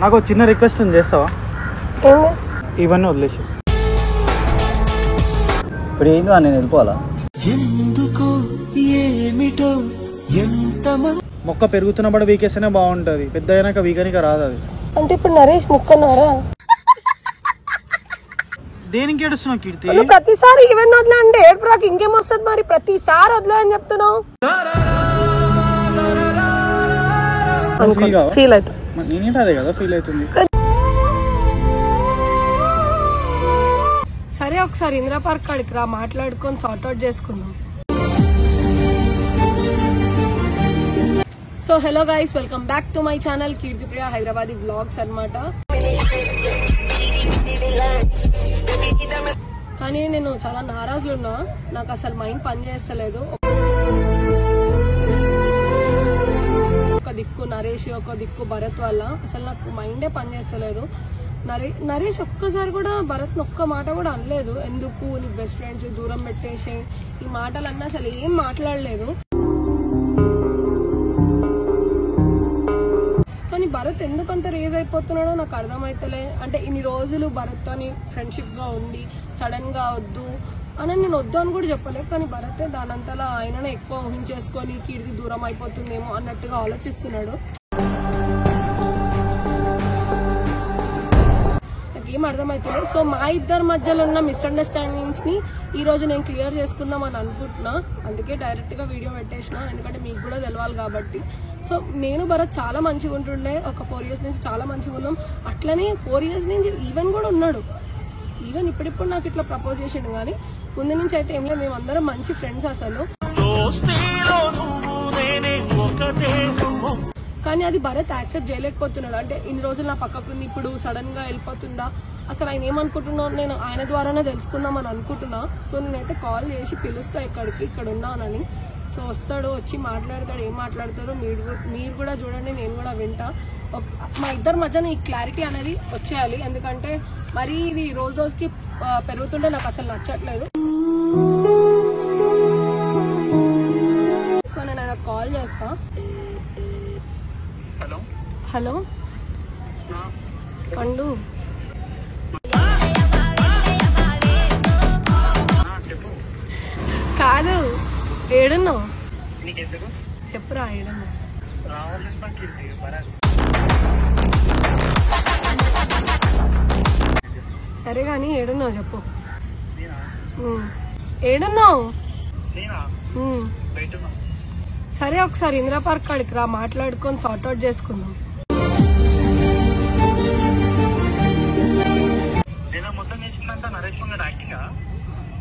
నాకు చిన్న రిక్వెస్ట్ ఉంది, చేస్తావా? ఇవన్నీ వదిలేసి ఇప్పుడు ఏందో నేను వెళ్ళిపోవాలా? మొక్క పెరుగుతున్నప్పుడు వీకేస్తేనే బాగుంటది, పెద్ద అయినాక వీకనిక రాదు అది. అంటే ఇప్పుడు నరేష్ ముక్కన్నారా? దేనికి ఏడుస్తున్నావు కీర్తి? ప్రతిసారి ఈవెన్ వదిలే అంటే ఏడుపు రాక ఇంకేం వస్తుంది మరి? ప్రతిసారి వదిలే అని చెప్తున్నావు. ఫీల్ అవుతా నేనేంటి అదే కదా ఫీల్ అవుతుంది. సరే ఒకసారి ఇందిరా పార్క్ కాడికి రా, మాట్లాడుకొని సార్ట్ అవుట్ చేసుకుందాం. So hello guys, welcome back to my channel Keerthipriya Hyderabadi vlogs అన్నమాట. కానీ నేను చాలా నారాజులు ఉన్నా, నాకు అసలు మైండ్ పని చేస్తలేదు. ఒక దిక్కు నరేష్, ఒక దిక్కు భరత్ వల్ల అసలు నాకు మైండే పని చేస్తలేదు. నరేష్ ఒక్కసారి కూడా భరత్ ఒక్క మాట కూడా అనలేదు. ఎందుకు నీ బెస్ట్ ఫ్రెండ్స్ దూరం పెట్టేసి ఈ మాటలన్నా అసలు ఏం మాట్లాడలేదు. కానీ భరత్ ఎందుకంత రేజ్ అయిపోతున్నాడో నాకు అర్థమైతలే. అంటే ఇన్ని రోజులు భరత్ తోని ఫ్రెండ్షిప్ గా ఉండి సడన్ గా వద్దు అని నేను వద్దు అని కూడా చెప్పలే. కానీ భరత్ దానంతలా ఆయననే ఎక్కువ ఊహించేసుకొని కీర్తి దూరం అయిపోతుందేమో అన్నట్టుగా ఆలోచిస్తున్నాడు. ఏం అర్థమైతలేదు. సో మా ఇద్దరి మధ్యలో ఉన్న మిస్అండర్స్టాండింగ్స్ ని ఈ రోజు నేను క్లియర్ చేసుకుందాం అని అనుకుంటున్నా. అందుకే డైరెక్ట్ గా వీడియో పెట్టేసిన, ఎందుకంటే మీకు కూడా తెలవాలి కాబట్టి. సో నేను భరత్ చాలా మంచిగా ఉంటుండే, ఒక 4 years నుంచి చాలా మంచిగా ఉన్నాం. అట్లనే 4 years నుంచి ఈవెన్ కూడా ఉన్నాడు. ఈవెన్ ఇప్పుడిప్పుడు నాకు ఇట్లా ప్రపోజ్ చేసిండు, కానీ ముందు నుంచి అయితే ఏం లేదు. మేమందరం మంచి ఫ్రెండ్స్ అసలు. కానీ అది భరత్ యాక్సెప్ట్ చేయలేకపోతున్నాడు. అంటే ఇన్ని రోజులు నా పక్కకుంది, ఇప్పుడు సడన్ గా వెళ్ళిపోతుందా, అసలు ఆయన ఏమనుకుంటున్నావు నేను ఆయన ద్వారానే తెలుసుకుందాం అని అనుకుంటున్నా. సో నేనైతే కాల్ చేసి పిలుస్తా ఇక్కడికి, ఇక్కడ ఉన్నానని. సో వస్తాడు, వచ్చి మాట్లాడతాడు. ఏం మాట్లాడతాడో మీరు కూడా చూడండి, నేను కూడా వింటా. మా ఇద్దరి మధ్యన ఈ క్లారిటీ అనేది వచ్చేయాలి, ఎందుకంటే మరి ఇది రోజు రోజుకి పెరుగుతుంటే నాకు అసలు నచ్చట్లేదు. సో నేను ఆయన కాల్ చేస్తా. హలో పండు, కాదు ఏడున్నావు చెప్పురా, ఏడున్నావు? సరే కానీ ఏడున్నావు చెప్పు. ఏడున్నావు? సరే ఒకసారి ఇందిరా పార్క్ కాడికి రా, మాట్లాడుకొని సార్ట్ అవుట్ చేసుకుందాం.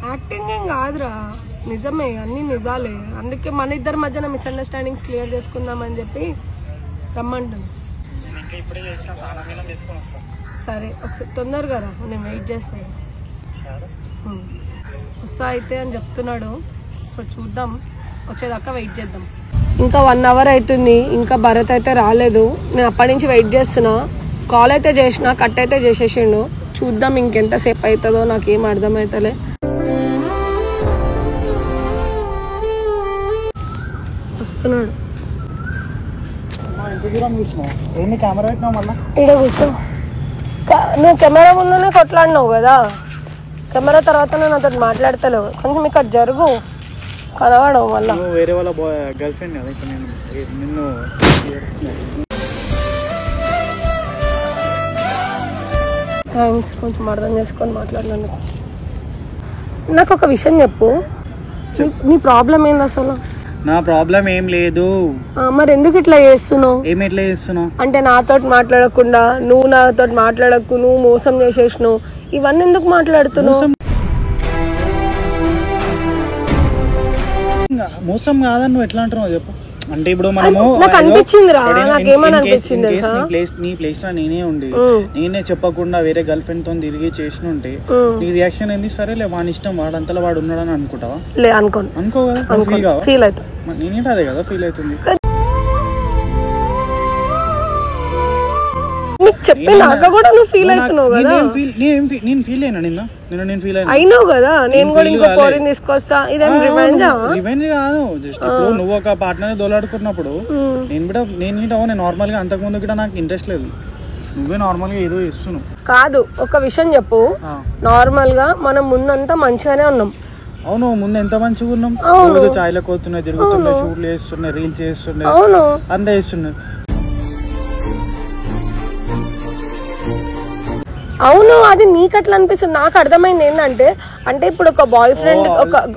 యాక్టింగ్ ఏం కాదురా, నిజమే, అన్ని నిజాలే. అందుకే మన ఇద్దరి మధ్యన మిస్అండర్స్టాండింగ్స్ క్లియర్ చేసుకుందాం అని చెప్పి రమ్మంటాను. సరే ఒకసారి తొందరగా రా, నేను వెయిట్ చేస్తాను. వస్తా అయితే అని చెప్తున్నాడు. సో చూద్దాం, వచ్చేదాకా వెయిట్ చేద్దాం. ఇంకా 1 hour అవుతుంది, ఇంకా భరత్ అయితే రాలేదు. నేను అప్పటి నుంచి వెయిట్ చేస్తున్నా. కాల్ అయితే చేసిన, కట్ అయితే చేసేసిండు. చూద్దాం ఇంకెంతసేపు అవుతుందో, నాకేం అర్థమవుతలే. వస్తున్నాడు. ఇక్కడ కూర్చో. నువ్వు కెమెరా ముందునే కొట్లాడినావు కదా, కెమెరా తర్వాత నేను నాతో మాట్లాడతలేవు. కొంచెం ఇక్కడ జరుగు, కనవాడవు మళ్ళా. వేరే వాళ్ళ గర్ల్ ఫ్రెండ్ కదా ఇక్కడ, నేను నిన్ను థ్యాంక్స్ కొంచెం అర్థం చేసుకొని మాట్లాడినందుకు. నాకు ఒక విషయం చెప్పు, నీ ప్రాబ్లం ఏంది అసలు? నా ప్రాబ్లం ఏం లేదు. మరి ఎందుకు ఇట్లా చేస్తున్నావు? ఏమి ఎట్లా చేస్తున్నావు అంటే నాతో మాట్లాడకుండా నువ్వు నాతో మాట్లాడకు, నువ్వు మోసం చేసేసినావు, ఇవన్నీ ఎందుకు మాట్లాడుతున్నావు? మోసం కాదని నువ్వు ఎట్లా అంటున్నావు చెప్పు. అంటే ఇప్పుడు మనము నాకు అనిపించిందిరా, నాకేమని అనిపించింది నీ ప్లేస్ లో నేనే ఉండి నేనే చెప్పకుండా వేరే గర్ల్ ఫ్రెండ్ తో తిరిగి చేసిన ఉంటే నీ రియాక్షన్ ఏంది? సరేలే వాని ఇష్టం, వాడంతలో వాడు ఉన్నాడని అనుకుంటావా? లే అనుకో కదా, ఫీల్ అవుతా. నేనేంటి అదే కదా ఫీల్ అవుతుంది. చెప్పే నాక కూడా నువ్వు ఫీల్ అవుతున్నావు కదా. నేను ఫీల్ అయినా నిన్న నేను ఫీల్ అయినావు కదా. నేను కూడా ఇంకో పోరిని తీసుకొస్తా, ఇదేం రివెంజ్ కాదు. జస్ట్ ఇప్పుడు నువ్వు ఒక పార్ట్నర్ దోలాడుకున్నప్పుడు నేను నార్మల్ గా అంతకు ముందు కూడా నాకు ఇంట్రెస్ట్ లేదు. నువ్వే నార్మల్ గా ఏదో ఇస్తున్నావు. కాదు, ఒక విషయం చెప్పు. నార్మల్ గా మనం ముందంతా మంచిగానే ఉన్నాం. అవును, ముందు ఎంత మంచిగా ఉన్నాం. చాయ్లకు పోతున్నాయి, తిరుగుతున్నాయి, షూట్లు చేస్తున్నాయి, రీల్స్ చేస్తున్నాయి, అవును అంతా చేస్తున్నాయి. అవును, అది నీకు అట్లా అనిపిస్తుంది. నాకు అర్థమైంది ఏంటంటే, అంటే ఇప్పుడు ఒక బాయ్ ఫ్రెండ్,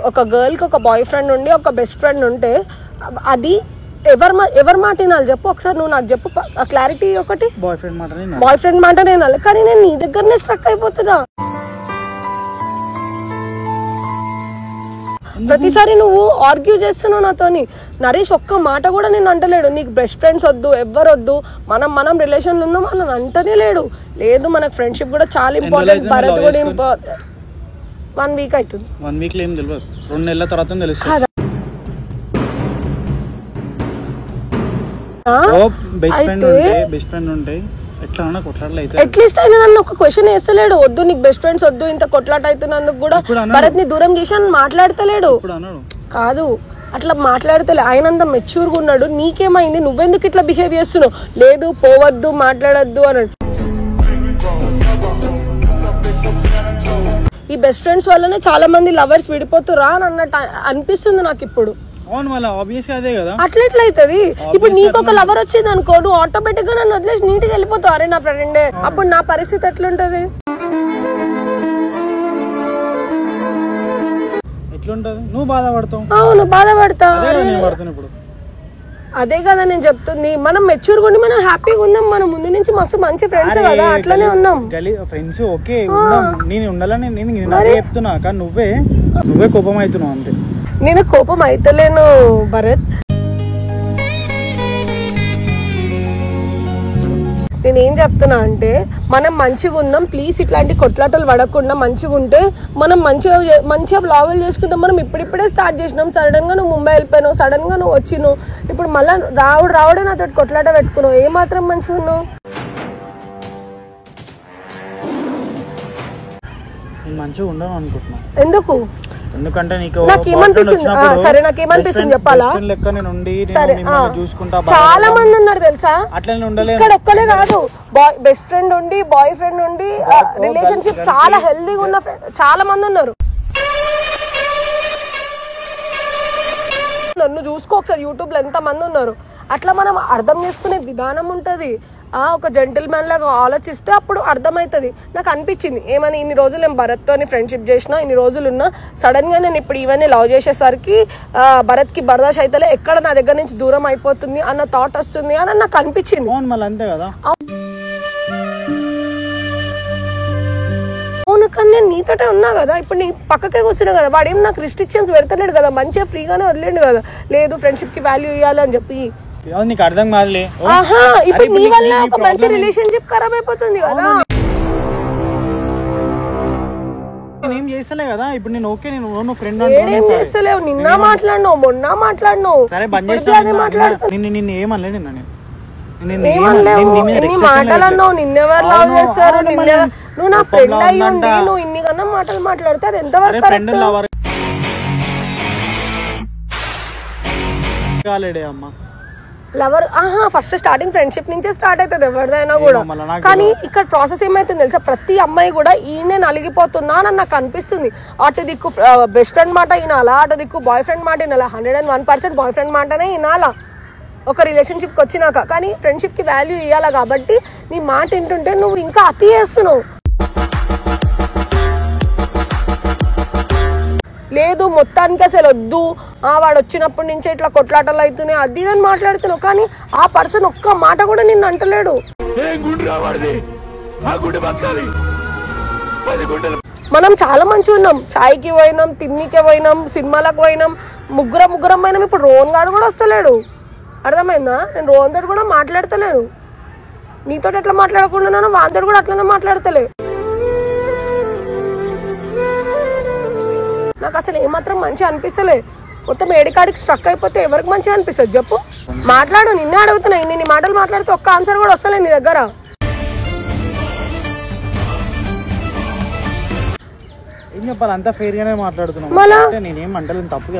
ఒక గర్ల్ కి ఒక బాయ్ ఫ్రెండ్ ఉండి ఒక బెస్ట్ ఫ్రెండ్ ఉంటే అది ఎవరి మాట వినాలి చెప్పు ఒకసారి. నువ్వు నాకు చెప్పు క్లారిటీ. ఒకటి బాయ్ ఫ్రెండ్ మాట వినాలి, కానీ నేను నీ దగ్గరనే స్ట్రక్ అయిపోతుందా? ప్రతిసారి నువ్వు ఆర్గ్యూ చేస్తున్నావు నాతోని. నరేష్ ఒక్క మాట కూడా నేను అంటలేడు నీకు బెస్ట్ ఫ్రెండ్స్ వద్దు, ఎవ్వరు వద్దు, మనం రిలేషన్ ఉందాం అని అంటనే లేడు. లేదు, మనకు ఫ్రెండ్షిప్ కూడా చాలా ఇంపార్టెంట్, భరత్ కూడా ఇంపార్టెంట్. 1 వీక్ అవుతుంది. 1 వీక్ లో ఏం తెలియదు, 2 నెలల తర్వాత తెలుస్తుంది. బెస్ట్ ఫ్రెండ్ ఉంటే అట్లీస్ట్ ఆయన నన్ను ఒక క్వశ్చన్ వేస్తలేడు. వద్దు నీకు బెస్ట్ ఫ్రెండ్స్ వద్దు, ఇంత కొట్లాట అవుతున్నందుకు కూడా భరత్ ని దూరం చేసి అని మాట్లాడతలేడు. కాదు, అట్లా మాట్లాడతలే. ఆయన అంత మెచ్యూర్ గా ఉన్నాడు. నీకేమైంది? నువ్వెందుకు ఇట్లా బిహేవ్ చేస్తున్నావు? లేదు పోవద్దు, మాట్లాడద్దు అని. ఈ బెస్ట్ ఫ్రెండ్స్ వల్లనే చాలా మంది లవర్స్ విడిపోతురా అని అన్నట్టు అనిపిస్తుంది నాకు ఇప్పుడు. అట్లా ఎట్లా అవుతుంది? ఇప్పుడు నీకు ఒక లవర్ వచ్చింది అనుకో, నువ్వు ఆటోమేటిక్ గా నన్ను వదిలేసి నీట్గా వెళ్ళిపోతావు. అరే నా ఫ్రెండే, అప్పుడు నా పరిస్థితి ఎట్లుంటది? నువ్వు బాధపడతావు. అవును బాధపడతా. అదే కదా నేను చెప్తుంది. మనం మెచ్యూర్ గా ఉండి మనం హ్యాపీగా ఉందాం. మనం ముందు నుంచి మస్తు మంచి ఫ్రెండ్స్ కదా, అట్లనే ఉన్నాం. ఫ్రెండ్స్ ఓకే, నేను ఉండాలని నేను చెప్తున్నా, కానీ నువ్వే కోపం అవుతున్నావు అంతే. నేను కోపం అయితలేను భరత్. నేనేం చెప్తున్నా అంటే, మనం మంచిగా ఉందాం ప్లీజ్. ఇట్లాంటి కొట్లాటలు పడకుండా మంచిగా ఉంటే మనం మంచిగా బ్లాగులు చేసుకుంటాం. మనం ఇప్పుడిప్పుడే స్టార్ట్ చేసినాం. సడన్ గా నువ్వు ముంబై వెళ్ళిపోయినావు, సడన్ గా నువ్వు వచ్చినావు, ఇప్పుడు మళ్ళీ రావడే నాతో కొట్లాట పెట్టుకున్నావు. ఏ మాత్రం మంచిగా ఉన్నావు? మంచిగా ఉండను అనుకుంటున్నా. ఎందుకు? ఎందుకంటే నాకేమనిపిస్తుంది, సరే నాకేమనిపిస్తుంది చెప్పాలా? సరే, చాలా మంది ఉన్నారు తెలుసా, ఇక్కడ ఒక్కలే కాదు. బెస్ట్ ఫ్రెండ్ ఉండి బాయ్ ఫ్రెండ్ ఉండి రిలేషన్షిప్ చాలా హెల్దీగా ఉన్న చాలా మంది ఉన్నారు. నన్ను చూసుకో ఒకసారి, యూట్యూబ్ లో ఎంత మంది ఉన్నారు. అట్లా మనం అర్థం చేసుకునే విధానం ఉంటది. ఒక జెంటిల్మెన్ లాగా ఆలోచిస్తే అప్పుడు అర్థమవుతుంది. నాకు అనిపించింది ఏమని, ఇన్ని రోజులు నేను భరత్తో ఫ్రెండ్షిప్ చేసిన, ఇన్ని రోజులు ఉన్నా, సడన్ గా నేను ఇప్పుడు ఇవన్నీ లవ్ చేసేసరికి భరత్ కి బర్దాష్ అయితే ఎక్కడ నా దగ్గర నుంచి దూరం అయిపోతుంది అన్న థాట్ వస్తుంది అని నాకు అనిపించింది. అవును, కానీ నేను నీతోటే ఉన్నా కదా, ఇప్పుడు నీ పక్కకే కూర్చున్నా కదా. వాడేం నాకు రిస్ట్రిక్షన్స్ పెడతలేడు కదా, మంచిగా ఫ్రీగానే వదిలేండు కదా. లేదు ఫ్రెండ్షిప్ కి వాల్యూ ఇవ్వాలి అని చెప్పి. నీకు అర్థం కాదులే. ఇప్పుడు నీ వల్ల ఒక మంచి రిలేషన్షిప్ ఖరాబ్ అయిపోతుంది కదా. ఏం చేస్తలే కదా ఇప్పుడు నేను. ఓకే, నేను ఫ్రెండ్ ఏం చేస్తలేవు. నిన్న మాట్లాడినావు, మొన్న మాట్లాడినావు. సరే బంద్ చేస్తా. నిన్ను ఏమనలే, ఎన్ని మాటలు అన్నావు. నిన్నెవరు లవ్ చేస్తారు? నువ్వు నా ఫ్రెండ్ అయ్యి ఉండి నువ్వు ఇన్ని కన్నా మాటలు మాట్లాడితే అది ఎంతవరకు correct? Lover first starting friendship నుంచే స్టార్ట్ అవుతుంది ఎవరిదైనా కూడా. కానీ ఇక్కడ ప్రాసెస్ ఏమైతుంది తెలుసా, ప్రతి అమ్మాయి కూడా ఈయనే నలిగిపోతుందా అని నాకు అనిపిస్తుంది. అటు దిక్కు బెస్ట్ ఫ్రెండ్ మాట వినాలా, అటు దిక్కు బాయ్ ఫ్రెండ్ మాట వినాలా. 101% బాయ్ ఫ్రెండ్ మాటనే వినాలా ఒక రిలేషన్షిప్ కి వచ్చినాక. కానీ ఫ్రెండ్షిప్ కి వాల్యూ ఇవ్వాలా కాబట్టి నీ మాట వింటుంటే నువ్వు ఇంకా అతి చేస్తున్నావు. లేదు మొత్తానికి అసలు వద్దు, వాడు వచ్చినప్పటి నుంచే ఇట్లా కొట్లాటలు అవుతున్నాయి అది అని మాట్లాడుతున్నావు. కానీ ఆ పర్సన్ ఒక్క మాట కూడా నిన్ను అంటలేడు. మనం చాలా మంచిగా ఉన్నాం. చాయ్కి పోయినాం, తిన్నికి పోయినాం, సినిమాలకు పోయినాం, ముగ్గురం పోయినాం. ఇప్పుడు రోహన్ గారు కూడా వస్తలేడు, అర్థమైందా? నేను రోహన్ తోటి కూడా మాట్లాడతలేను. నీతో ఎట్లా మాట్లాడకుండా వాంతో కూడా అట్లనే మాట్లాడతలే. నాకు అసలు ఏమాత్రం మంచిగా అనిపిస్తలే. మొత్తం ఏడికాడికి స్ట్రక్ అయిపోతే ఎవరికి మంచిగా అనిపిస్తుంది చెప్పు? మాట్లాడు, నిన్నే అడుగుతున్నా. ఇన్ని మాటలు మాట్లాడితే ఒక్క ఆన్సర్ కూడా వస్తలే నీ దగ్గర.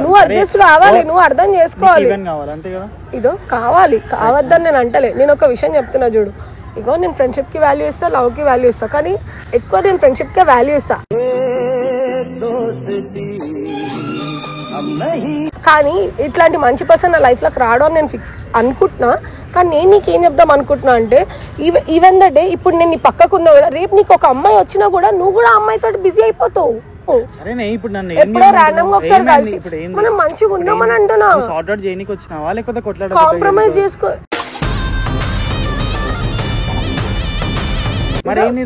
నువ్వు అడ్జస్ట్ కావాలి, నువ్వు అర్థం చేసుకోవాలి. ఇదో కావాలి కావద్దని నేను అంటలే. నేను ఒక విషయం చెప్తున్నా చూడు, ఇగో నేను ఫ్రెండ్షిప్ కి వాల్యూ ఇస్తా, లవ్ కి వాల్యూ ఇస్తా, కానీ ఎక్కువ నేను ఫ్రెండ్షిప్ కి వాల్యూ ఇస్తా. కానీ ఇట్లాంటి మంచి పర్సన్ నా లైఫ్ లోకి రావడం అని నేను అనుకుంటున్నా. కానీ నేను నీకేం చెప్దాం అనుకుంటున్నా అంటే ఈవెన్ ద డే ఇప్పుడు నేను నీ పక్కకున్నా కూడా రేపు నీకు ఒక అమ్మాయి వచ్చినా కూడా నువ్వు కూడా అమ్మాయితో బిజీ అయిపోతావు. ఎప్పుడో ర్యాండమ్ గా ఒకసారి కలిసి మనం మంచిగా ఉందామని అంటున్నా, కాంప్రమైజ్ చేసుకో.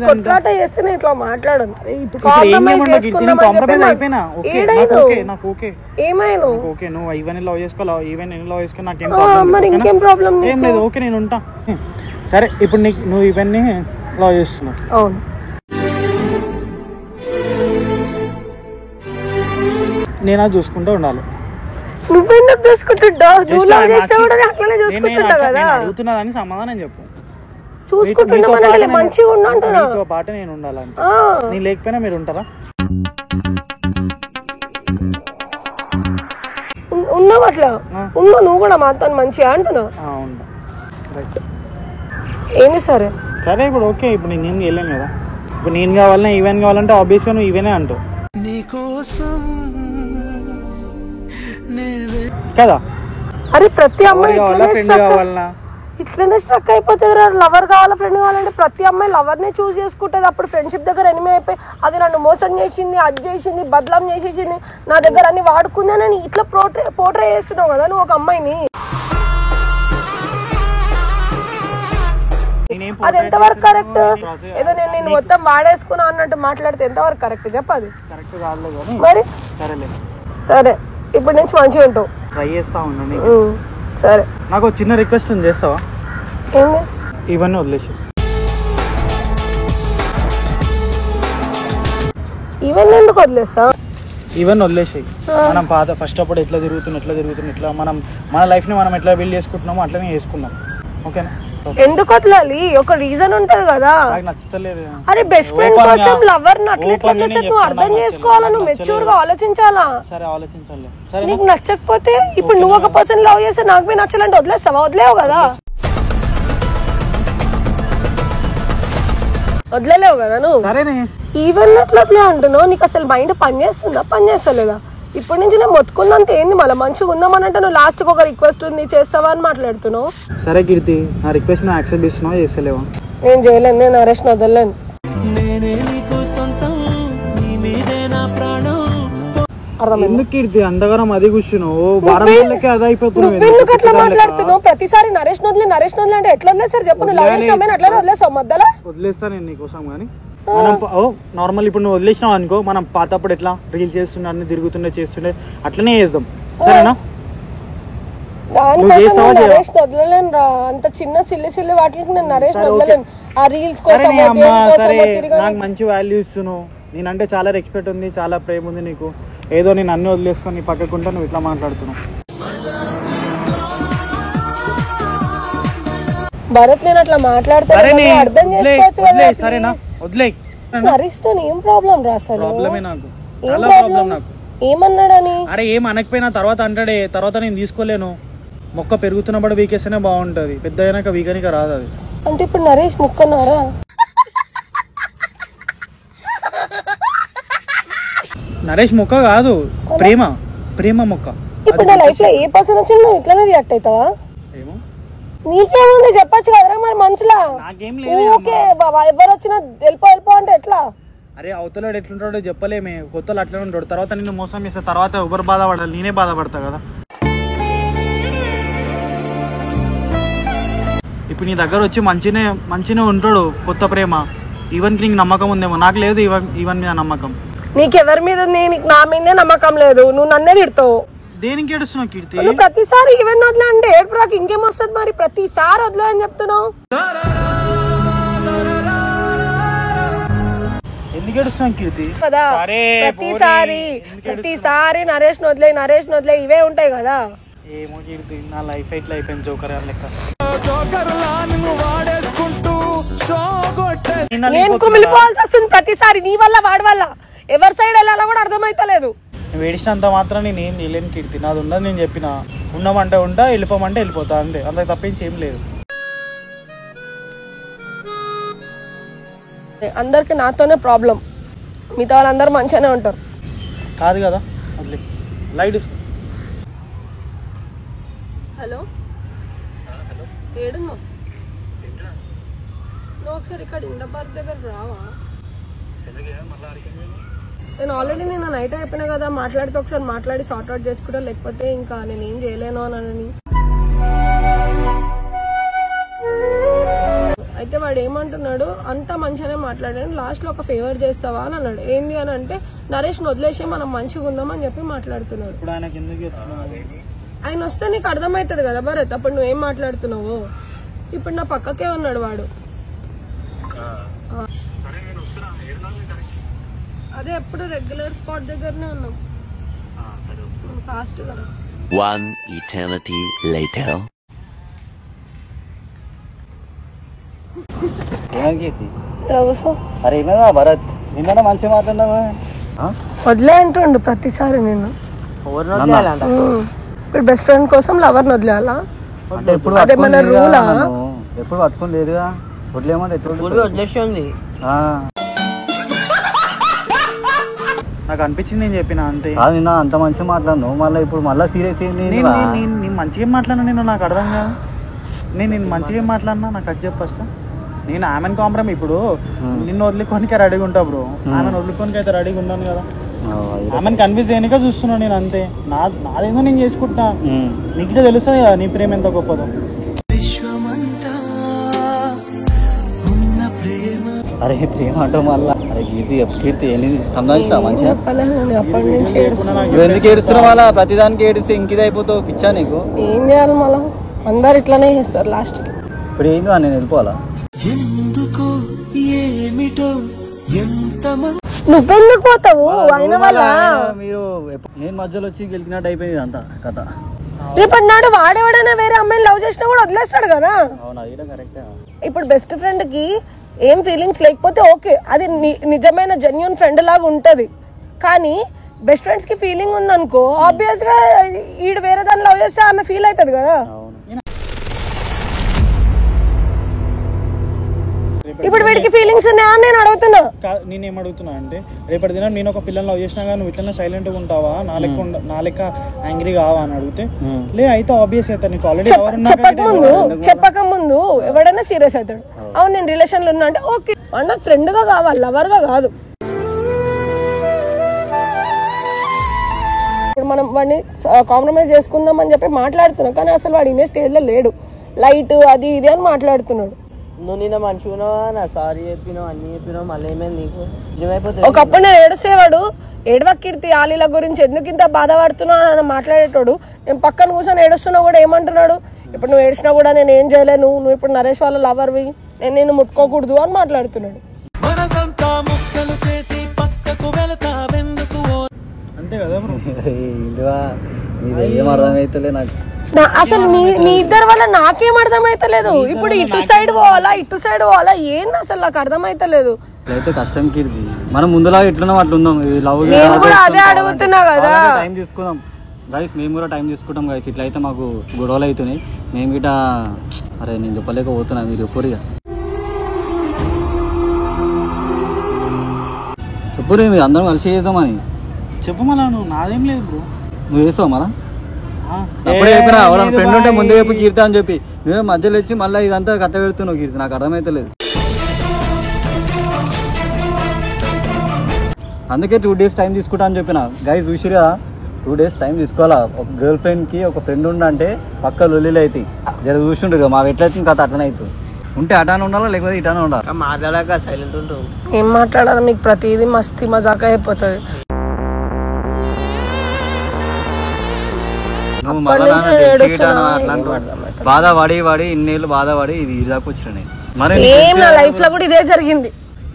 కొట్లాట చేస్తే నేను ఇట్లా మాట్లాడను. మరి ఇంకేం ప్రాబ్లం? ఓకే నేను ఉంటా. సరే ఇప్పుడు నువ్వు ఇవన్నీ లవ్ చేస్తున్నావు. అవును. నేను అది చూసుకుంటూ ఉండాలి. నువ్వెందుకు చూసుకుంటుంటా? నువ్వు లవ్ చేసినా కూడా అట్లనే చూసుకుంటుంటా కదా. అడుగుతున్నదని సమాధానం చెప్పు. చూసుకుంటున్నా మంచిగా ఉన్నా అంటున్నా. పాట నేను ఉండాలంటే నేను లేకపోయినా మీరు ఉంటారా? ఉన్నావు అట్లా ఉన్నా నువ్వు కూడా మాతో మంచిగా అంటున్నా. ఏంది సరే సరే ఇప్పుడు ఓకే. ఇప్పుడు నేను ఏం చేయలేను కదా. ఇప్పుడు నేను కావాలన్నా ఈవెన్ కావాలంటే ఆబ్వియస్ గా నువ్వు ఈవెనే అంటావు కదా. అరే ప్రతి అమ్మాయి ఫ్రెండ్ కావాలన్నా ఇట్లనే స్ట్రక్ అయిపోతుంది. లవర్ కావాలా ఫ్రెండ్ కావాలంటే ప్రతి అమ్మాయి లవర్ నే చూస్ చేసుకుంటది. అప్పుడు ఫ్రెండ్షిప్ దగ్గర ఎనిమి అయిపోయి అది నన్ను మోసం చేసింది, అది చేసింది, బదలాం చేసేసింది, నా దగ్గర అన్ని వాడుకుందానని ఇట్లా పోట్రే చేస్తున్నావు కదా నువ్వు ఒక అమ్మాయిని. అది ఎంతవరకు కరెక్ట్? ఏదో నేను మొత్తం వాడేసుకున్నా అన్నట్టు మాట్లాడితే ఎంతవరకు కరెక్ట్ చెప్పది? మరి సరే ఇప్పటి నుంచి మంచిగా ఉంటావు. ట్రై చేస్తా ఉండండి. సరే నాకు చిన్న రిక్వెస్ట్ ఉంది, చేస్తావా? ఏంది? ఇవన్నీ వదిలేసి ఇవన్నీ ఎందుకు వదిలేస్తా? ఇవన్నీ వదిలేసి మనం పాత ఫస్ట్ అప్పుడు ఎట్లా తిరుగుతున్నా ఇట్లా మన లైఫ్ ని మనం ఎట్లా బిల్డ్ చేసుకుంటున్నామో అట్లనే చేసుకుందాం. ఓకేనా? ఎందుకు వదలాలి? ఒక రీజన్ ఉంటది కదా. నచ్చలేదు. అరే బెస్ట్ ఫ్రెండ్ కోసం లవర్ నువ్వు అర్థం చేసుకోవాలా, నువ్వు మెచ్యూర్ గా ఆలోచించాలా. సరే ఆలోచించాలి. నీకు నచ్చకపోతే ఇప్పుడు నువ్వు ఒక పర్సన్ లవ్ చేస్తే నాకు మీ నచ్చాలంటే వదిలేస్తావా? వదిలేవు కదా, వదిలేలేవు కదా నువ్వు. ఈవెన్ అట్లా వదిలే అంటున్నావు. నీకు అసలు మైండ్ పని చేస్తుందా, పని చేస్తలేదా? ఇప్పటి నుంచి నేను మొత్తుకున్నంత ఏంది మళ్ళీ మంచిగా ఉందామనంటే నువ్వు లాస్ట్ కి ఒక రిక్వెస్ట్ ఉంది చేస్తావా అని మాట్లాడుతున్నావు. సరే కీర్తి, నా రిక్వెస్ట్ నువ్వు యాక్సెప్ట్ చేస్తున్నావా చేస్తలేవా? నేను చేయలేను, నేను నరేష్ వదలను. ఎందుకు కీర్తి అంతగానం అది కూర్చున్నావు? ఎందుకు అట్లా మాట్లాడుతున్నావు? ప్రతిసారి నరేష్ వదిలే అంటే ఎట్లా వదిలేస్తారు చెప్పు? నువ్వు లవ్ చేసిన అట్లా వదిలేస్తావు మధ్యలో? వదిలేస్తా నేను నీకోసం. కానీ మనం నార్మల్ ఇప్పుడు నువ్వు వదిలేసినావు అనుకో, మనం పాతప్పుడు ఎట్లా రీల్స్ చేస్తుండే అన్ని తిరుగుతుండే చేస్తుండే అట్లనే చేద్దాం. సరేనా? నరేష్ వదలలేను రా. అంత చిన్న సిల్లి వాటికి నేను నరేష్ వదలలేను. ఆ రీల్స్ కోసం నాకు మంచి వాల్యూ ఇస్తున్నావు. నేనంటే చాలా రెస్పెక్ట్ ఉంది, చాలా ప్రేమ ఉంది నీకు. ఏదో నేను అన్ని వదిలేసుకొని పక్కకుంటా నువ్వు ఇట్లా మాట్లాడుతున్నావు. భరత్ నేను అట్లా మాట్లాడతాను, అర్థం చేసుకోవచ్చు కదా. సరేనా? వదిలే. నరేష్తో ఏం ప్రాబ్లం రా? అసలు ప్రాబ్లమే నాకు. ఏం ప్రాబ్లం? ఏమన్నాడని? అరే ఏం అనకపోయినా తర్వాత అంటాడే. తర్వాత నేను తీసుకోలేను. మొక్క పెరుగుతున్నప్పుడు వీకేస్తేనే బాగుంటది, పెద్ద అయినాక వీకనిక రాదు అది. అంటే ఇప్పుడు నరేష్ మొక్కన్నారా? నరేష్ మొక్క కాదు, ప్రేమ మొక్క. ఇప్పుడు నా లైఫ్ లో ఏ పర్సన్ వచ్చినా నువ్వు ఇట్లానే రియాక్ట్ అవుతావా? నీకేముంది చెప్పచ్చు కదరా మరి మనసులా. ఓకే బాబా, ఎవరు వచ్చినా వెళ్ళిపో అంటే ఎట్లా? అరే అవతలాడు ఎట్లుంటాడో చెప్పలేమే. కొత్తలు అట్లనే ఉంటాడు. తర్వాత నిన్ను మోసం చేస్తే తర్వాత ఎవరు బాధపడాలి? నేనే బాధపడతా కదా. ఇప్పుడు నీ దగ్గర వచ్చి మంచినే ఉంటాడు కొత్త ప్రేమ. ఈవెన్ నీకు నమ్మకం ఉందేమో, నాకు లేదు ఈవెన్ మీద నమ్మకం. నీకెవరి మీద? నా మీదే నమ్మకం లేదు. నువ్వు నన్నే తిడతావు. దేనికి ఏడుస్తున్నావు కీర్తి? నువ్వు ప్రతిసారి ఈవెన్ వదిలే అంటే ఏడుపు రాక ఇంకేం వస్తుంది మరి? ప్రతిసారి వదిలే అని చెప్తున్నావు. ఎందుకు ఏడుస్తున్నావు కీర్తి? కదా ప్రతిసారి నరేష్ వదిలే ఇవే ఉంటాయి కదా. ఏమో కీర్తి, నా లైఫ్ ఎట్లా అయిపోయింది జోకర్ లెక్క. నేను కుమిలిపోవాల్సి వస్తుంది ప్రతిసారి నీ వల్ల, వాడి వల్ల. ఎవరి సైడ్ వెళ్ళాలో కూడా అర్థమైతలేదు. నువ్వు ఏడిచినంత మాత్రం నేను ఏం చేయలేను కీర్తి. నాది ఉన్నది నేను చెప్పిన. ఉండమంటే ఉంటా, వెళ్ళిపోమంటే వెళ్ళిపోతా అంతే. అంత తప్పించి ఏం లేదు. అందరికి నాతోనే ప్రాబ్లం, మిగతా వాళ్ళందరూ మంచిగానే ఉంటారు. కాదు కదా వదిలే లైట్. హలో ఏడున్నావు? నువ్వు ఒకసారి ఇక్కడ ఇండియా పార్క్ దగ్గర రావా? నేను ఆల్రెడీ నేను నైట్ అయిపోయినా కదా, మాట్లాడితే ఒకసారి మాట్లాడి సార్ట్ అవుట్ చేసుకుంటా, లేకపోతే ఇంకా నేను ఏం చేయలేను అని. అయితే వాడు ఏమంటున్నాడు, అంతా మంచిగానే మాట్లాడాను, లాస్ట్ లో ఒక ఫేవర్ చేస్తావా అని అన్నాడు. ఏంది అని అంటే నరేష్ వదిలేసే మనం మంచిగా ఉందాం అని చెప్పి మాట్లాడుతున్నాడు. ఆయన వస్తే నీకు అర్థమవుతుంది కదా భరత్, అప్పుడు నువ్వేం మాట్లాడుతున్నావు. ఇప్పుడు నా పక్కకే ఉన్నాడు వాడు. అదే ఎప్పుడు రెగ్యులర్ స్పాట్ దగ్గరనే ఉన్నాం, ఫాస్ట్ కదా. One eternity later. అరే ఏమైనా భరత్ నిన్న మంచిగా మాట్లాడినావా? వదిలే అంటుండు ప్రతిసారి నేను. ఇప్పుడు బెస్ట్ ఫ్రెండ్ కోసం లవర్ వదిలేయాలా? అంటే ఎప్పుడు అదేమన్నా రూలా? ఎప్పుడు పట్టుకుని లేదుగా, వదిలేమంటే ఎప్పుడు వదిలేసింది. నాకు అనిపించింది నేను చెప్పిన అంతే. నిన్న అంత మంచిగా మాట్లాడినావు, మళ్ళీ ఇప్పుడు మళ్ళీ సీరియస్ ఏంది? నేను మంచిగా మాట్లాడినా, నేను నాకు అర్థం కాదు. నేను మంచిగా మాట్లాడినా, నాకు అది చెప్పు ఫస్ట్. నేను ఆమెను కాంప్రమైజ్, ఇప్పుడు నిన్ను వదిలికోనికే రెడీగా ఉంటా బ్రో, ఆమెను వదిలికోనికి అయితే రెడీగా ఉన్నాను కదా. ఆమెను కన్విన్స్ చేయనికే చూస్తున్నా నేను అంతే. నాదేందో నేను చేసుకుంటా, నీకు తెలుస్తుంది కదా నీ ప్రేమ ఎంత గొప్పదో. అరే ప్రేమ అంటావు మళ్ళా? అరే కీర్తి ఏంటి సంబంధించిన మంచిగా అప్పటి నుంచి ఎందుకు ఏడుస్తున్నావు? మళ్ళా ప్రతిదానికి ఏడిస్తే ఇంకిది అయిపోతావు, పిచ్చా నీకు? ఏం చేయాలి మళ్ళా, అందరు ఇట్లానే చేస్తారు లాస్ట్ కి. ఇప్పుడు ఏంది నేను వెళ్ళిపోవాలా? నువ్వెందుకు పోతావు ఆయన వల్ల? మీరు నేను మధ్యలో వచ్చి గెలికినట్టు అయిపోయింది అంతా కథ. రేపటి నాడు వాడేవాడైనా వేరే అమ్మాయిని లవ్ చేసినా కూడా వదిలేస్తాడు కదా. అవునా, ఇది కరెక్టే. ఇప్పుడు బెస్ట్ ఫ్రెండ్ కి ఏం ఫీలింగ్స్ లేకపోతే ఓకే, అది నిజమైన జెన్యూన్ ఫ్రెండ్ లాగా ఉంటది. కానీ బెస్ట్ ఫ్రెండ్స్ కి ఫీలింగ్ ఉందనుకో, ఆబ్వియస్ గా ఈడు వేరే దాన్ని లవ్ చేస్తే ఆమె ఫీల్ అవుతుంది కదా. ఇప్పుడు వీడికి ఫీలింగ్స్ ఉన్నాయా అని నేను అడుగుతున్నా. నేనేం అడుగుతున్నా అంటే, రేపటి దినం నేను ఒక పిల్లలు లవ్ చేసినా కానీ నువ్వు ఇట్లా సైలెంట్ గా ఉంటావా, నా లెక్క యాంగ్రీ కావా అని అడిగితే, లే అయితే ఆబ్వియస్ అవుతాడు. నీకు ఆల్రెడీ చెప్పక ముందు ఎవడైనా సీరియస్ అవుతాడు. అవును నేను రిలేషన్ లో ఉన్నా అంటే ఓకే, నాకు ఫ్రెండ్ గా కావాలి, లవర్ గా కాదు. ఇప్పుడు మనం వాడిని కాంప్రమైజ్ చేసుకుందాం అని చెప్పి మాట్లాడుతున్నాం, కానీ అసలు వాడు ఇనే స్టేజ్ లో లేడు. లైట్ అది ఇది అని మాట్లాడుతున్నాడు. నువ్వు నిన్న మంచిగా నా సారీ చెప్పినావు, అన్ని చెప్పినావు, మళ్ళీ ఏమైంది నీకు? నిజమైపోతుంది. ఒకప్పుడు నేను ఏడుసేవాడు, ఏడవ కీర్తి ఆలీల గురించి ఎందుకు ఇంత బాధపడుతున్నావు అని మాట్లాడేటోడు. నేను పక్కన కూర్చొని ఏడుస్తున్నా కూడా ఏమంటున్నాడు, ఇప్పుడు నువ్వు ఏడ్చినా కూడా నేను ఏం చేయలేను, నువ్వు ఇప్పుడు నరేష్ వాళ్ళ లవర్వి, నేను ముట్టుకోకూడదు అని మాట్లాడుతున్నాడు. అంతే కదా ఏం అర్థమైతలే నాకు అసలు మీ ఇద్దరు వల్ల నాకేం అర్థమైతలేదు. ఇప్పుడు ఇటు సైడ్ పోవాలా ఏంది అసలు నాకు అర్థమైతలేదు. అయితే కష్టం కీర్తి, మనం ముందులా ఎట్లున్నాం అట్లా ఉందాం. నేను కూడా అదే అడుగుతున్నా కదా. టైం తీసుకుందాం గైస్, మేము కూడా టైం తీసుకుంటాం గైస్. ఇట్లయితే మాకు గొడవలు అవుతున్నాయి, మేము గిట అరే నేను చెప్పలేకపోతున్నా, మీరు ఎప్పుడుగా చెప్పు రే, మీరు అందరం కలిసి చేద్దామని చెప్పు. మళ్ళా నువ్వు నాదేం లేదు బ్రో, నువ్వు చేస్తావు మళ్ళా. అప్పుడే చెప్పినా ఎవరైనా ఫ్రెండ్ ఉంటే ముందే చెప్పు కీర్తి అని చెప్పి, నువ్వే మధ్యలో వచ్చి మళ్ళీ ఇదంతా కథ పెడుతున్నావు కీర్తి, నాకు అర్థమైతలేదు. అందుకే 2 days టైం తీసుకుంటా అని చెప్పిన గైస్. చూసిరా 2 days టైం తీసుకోవాలా. ఒక గర్ల్ ఫ్రెండ్ కి ఒక ఫ్రెండ్ ఉండంటే పక్క లొల్లిలు అవుతాయి. జర చూసిండ్రు మాకు ఎట్లయితే కథ అట్లనే అవుతుంది. ఉంటే అటానే ఉండాలా, లేకపోతే ఇటానే ఉండాలి. మాట్లాడాక సైలెంట్ ఉంటావు. ఏం మాట్లాడాలి, మీకు ప్రతిదీ మస్తీ మజాకా అయిపోతుంది. బాధపడి ఇన్నేళ్ళు బాధపడి ఇది ఇదాకా వచ్చిన సేమ్ నా లైఫ్ లో కూడా ఇదే జరిగింది.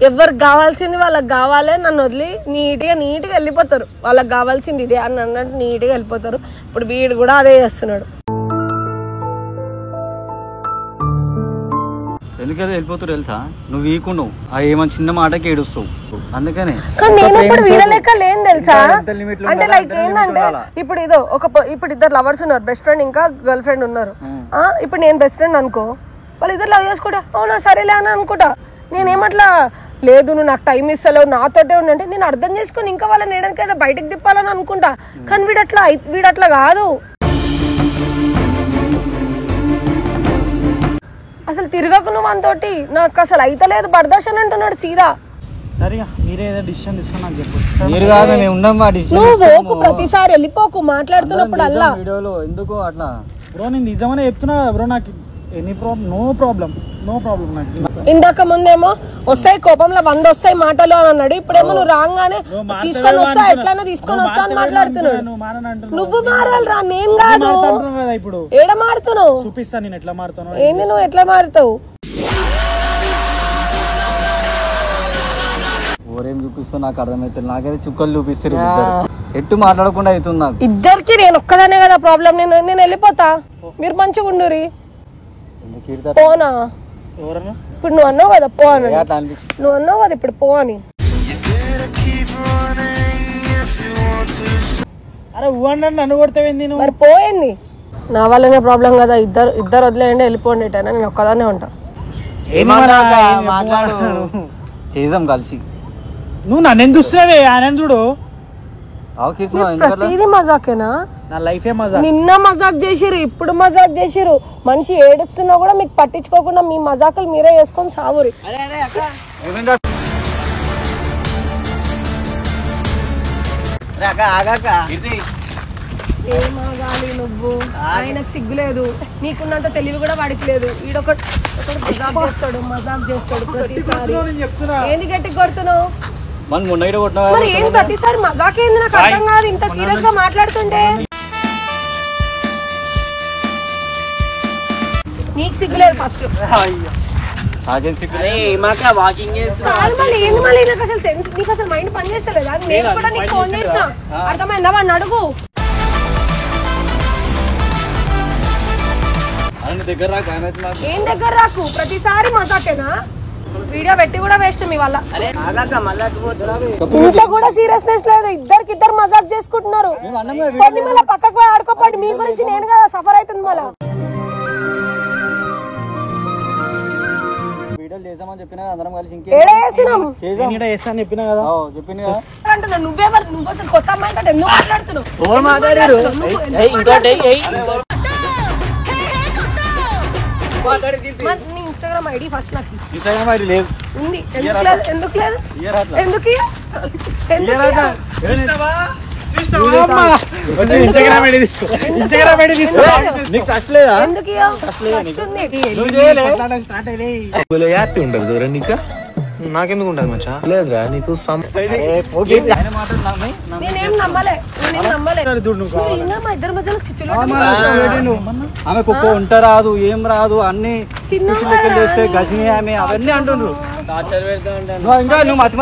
ఎవరికి కావాల్సింది వాళ్ళకి కావాలి, నన్ను వదిలి నీట్గా వెళ్ళిపోతారు. వాళ్ళకి కావాల్సింది ఇదే అని అన్నట్టు నీట్గా వెళ్ళిపోతారు. ఇప్పుడు వీడు కూడా అదే చేస్తున్నాడు. ఎందుకైతే వెళ్ళిపోతారు తెలుసా, నువ్వు వీకుండవు, ఏమన్నా చిన్న మాటకి ఏడుస్తావు. అందుకనే కానీ నేను ఇప్పుడు వీళ్ళ లెక్క లేని తెలుసా. అంటే లైక్ ఏంటంటే ఇప్పుడు ఇప్పుడు ఇద్దరు లవర్స్ ఉన్నారు, బెస్ట్ ఫ్రెండ్ ఇంకా గర్ల్ ఫ్రెండ్ ఉన్నారు. ఇప్పుడు నేను బెస్ట్ ఫ్రెండ్ అనుకో, వాళ్ళు ఇద్దరు లవ్ చేసుకుంటా, అవునా సరేలే అని అనుకుంటా. నేనేమట్లా లేదు నువ్వు నాకు టైం ఇస్తలేవు నాతోటే ఉండంటే నేను అర్థం చేసుకొని ఇంకా వాళ్ళని ఏడానికైనా బయటకు తిప్పాలని అనుకుంటా. కానీ వీడట్లా కాదు. అసలు తిరగకు నువ్వు అంతోటి, నాకు అసలు అయితలేదు బర్దాష్ అని అంటున్నాడు సీదా. సరిగా మీరే ఏదో డిసిషన్ తీసుకుని నాకు చెప్పు. మీరు కాదు మేము ఉన్నాం నువ్వు పోకు, ప్రతిసారి వెళ్ళిపోకు మాట్లాడుతున్నప్పుడు అల్లా వీడియోలో ఎందుకు అట్లా బ్రో. నేను నిజమనే చెప్తున్నా బ్రో, నాకు ఎనీ ప్రాబ్లం నో ప్రాబ్లం నాకు. ఇందాక ముందేమో వస్తాయి కోపంలో 100 వస్తాయి మాటలు అని అన్నాడు, ఇప్పుడేమో నువ్వు రాగానే తీసుకొని వస్తా ఎట్లైనా తీసుకొని వస్తా అని మాట్లాడుతున్నాడు. నువ్వు మారాలిరా, నేను కాదు. ఇప్పుడు ఏడ మారుతున్నావు చూపిస్తా నేను ఎట్లా మారుతాను. ఏంది నువ్వు ఎట్లా మారుతావు? ఓరేం చూపిస్తావు నాకు అర్థమైతే, నాకైతే చుక్కలు చూపిస్తారు. ఎట్టు మాట్లాడకుండా అవుతుంది నాకు. ఇద్దరికి నేను ఒక్కదానే కదా ప్రాబ్లం. నేను వెళ్ళిపోతా, మీరు మంచిగా ఉండురి. పోనా ఇప్పుడు నువ్వు అన్నావు కదా పో అని, నువ్వు అన్నావు కదా ఇప్పుడు పో అని. అరే నన్ను కొడతావేంది నువ్వు? మరి పోయింది నా వల్లనే ప్రాబ్లం కదా. ఇద్దరు వదిలేయండి వెళ్ళిపోండి ఎటైనా, నేను ఒక్కదానే ఉంటా. చేద్దాం కలిసి. నువ్వు నన్ను చూస్తున్నావే ఆయన చూడు. ప్రతిదీ మజాకేనా? నా లైఫే మజాక్. నిన్న మజాక్ చేసిరు, ఇప్పుడు మజాక్ చేసిరు. మనిషి ఏడుస్తున్నా కూడా మీకు పట్టించుకోకుండా మీ మజాకులు మీరే చేసుకొని సావురి. ఏమాగాలి నువ్వు, ఆయనకు సిగ్గులేదు, నీకున్నంత తెలివి కూడా వాడికి లేదు. వీడొకటి మజాక్ చేస్తాడు ప్రతిసారి. ఏంది గట్టి కొడుతున్నావు? మరి ఏం ప్రతిసారి మజాక్ ఏంది నాకు అర్థం కాదు. ఇంత సీరియస్ గా మాట్లాడుతుంటే నీకు సిగ్గులేదు ఫస్ట్. నీకు అసలు మైండ్ పని చేస్తలేదా? నేను కూడా నీకు ఫోన్ చేసిన, అర్థమైందా? వాడిని అడుగు. ఏం దగ్గర రాకు, ప్రతిసారి మజాకేనా? వీడియో పెట్టి కూడా వేస్ట్ మీ వల్ల. ఇంత కూడా సీరియస్నెస్ లేదు, ఇద్దరు మజాక్ చేసుకుంటున్నారు. కొన్ని మళ్ళీ పక్కకు పోయి ఆడుకోపడి, మీ గురించి నేను కదా సఫర్ అవుతుంది. మళ్ళా నువ్వెవరు? నువ్వు అసలు కొత్త అమ్మాయి కంటే ఎందుకు మాట్లాడుతున్నావు? ఇన్స్టాగ్రామ్ ఐడి ఫస్ట్ నాకు ఉంది. ఎందుకు లేదు? నాకెందుకు ఉంటుంది మచ్చా? లేదురా నీకు నేనేం నమ్మలే. ఇద్దరి మధ్యలో చిచ్చులు ఆమె కుక్క ఉంట రాదు, ఏం రాదు, అన్ని గజని ఆమె అవన్నీ అంటున్నారు. ఇంకా నువ్వు మతి